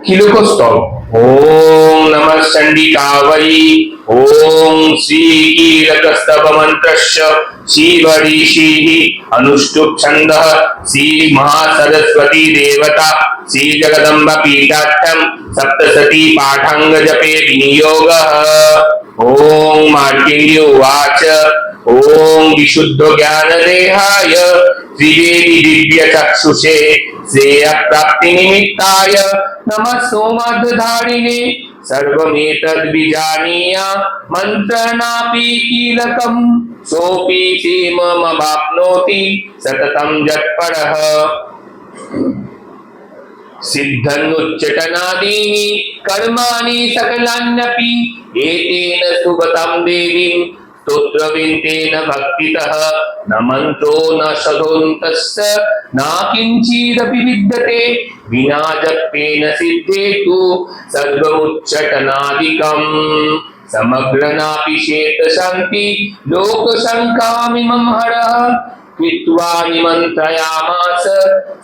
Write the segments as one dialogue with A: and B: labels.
A: कीलक स्तव ओम नमः चंडिकावै ओम श्री कीलकस्तव मंत्रस्य श्रीवरीषि अनुष्टुप छंद श्री महासरस्वती देवता श्री जगदम्ब पीठार्थम सप्तशती पाठांग जपे विनियोग। ओम मार्कंडेय उवाच ओम विशुद्ध ज्ञान देहाय त्रिवेदी दिव्य चक्षुषे श्रेय प्राप्ति निमित्ताय नमः सोमधारिणे सर्वमेतद् विजानीय मंत्रनापि कीलकं सोऽपि क्षेममवाप्नोति सततं यत्परः सिद्धन्नुच्चटनादीनि कर्माणि सकलान्यपि एतेन सुगतं देवीं स्तोत्रविन्तेन भक्तितः न मन्त्रो न शतोऽन्तस्य न किञ्चिदपि विद्यते विना जपेन सिद्धेतु सर्वमुच्चटनादिकम् समग्रनापि शेतशान्ति लोकशङ्कामिमं हरः कृत्वा निमन्त्रयामास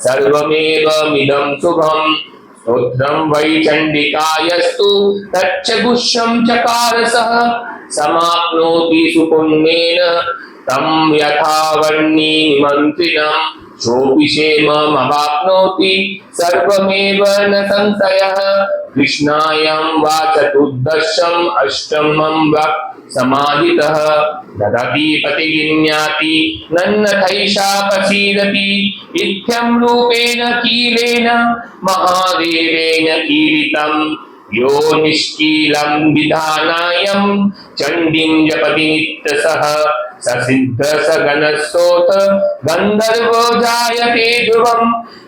A: सर्वमेवमिदं शुभम् स्तोत्रं वै चण्डिकायस्तु तच्च गुह्यं चकारसः समाप्नोति सुपुण्येन तं यथा वर्णी निमन्त्रिणं सोऽपि क्षेममवाप्नोति सर्वमेव न संशयः। कृष्णायां वा चतुर्दशम् अष्टमं वा समाहितः ददति पतिगिन्याति नन्नथैषा प्रसीदति इत्थं रूपेण कीलेन महादेवेन कीलितं यो निष्कीलं विधानायं चण्डीं जपति नित्यशः ससिद्ध सगणस्तोत गन्धर्वो जायते ध्रुवं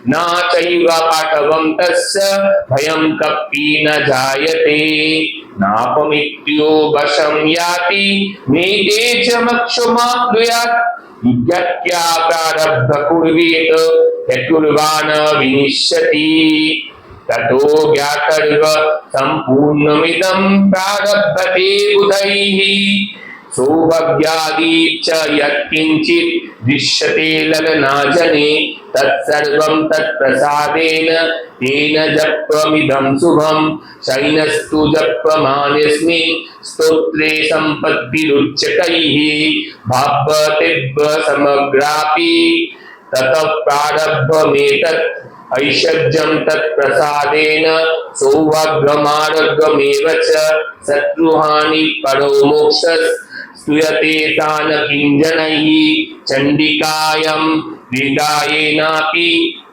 A: न चैव पाटवं तस्य भयं कपि न जायते नापमित्यो वशं याति नीते च मक्षुमाप्नुयात् यज्ञा प्रारब्ध कुर्वेत यतुर्वाण विनिश्यति ततो ज्ञातर्व सम्पूर्णमिदं प्रारभते बुधैः सौभग्यादि च यत्किञ्चित् दृश्यते ललनाजने तत्सर्वं तत्प्रसादेन तेन जप्त्वमिदं शुभं शयनस्तु जप्यमानेऽस्मिन् स्तोत्रे सम्पत्तिरुच्यकैः भावतिव्य समग्रापि ततः प्रारब्धमेतत् ऐश्वर्यं तत्प्रसादेन सौभाग्यमार्गमेव च शत्रुहानि परो मोक्षः स्तूयते तान् किञ्जनैः चण्डिकायां हृदायेनापि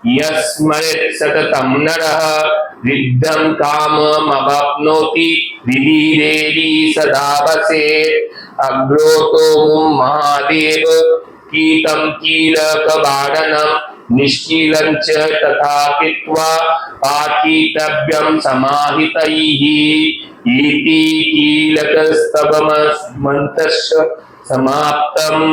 A: यः स्मरेत् सततं नरः रिद्धं काममवाप्नोति विधिरेदि सदा वसेत् अग्रोतो महादेव कीतं कीलकवादनं निष्कीलं च तथा कृत्वा पाठितव्यं समाहितैः इति कीलकस्तवमन्त्रस्य समाप्तम्।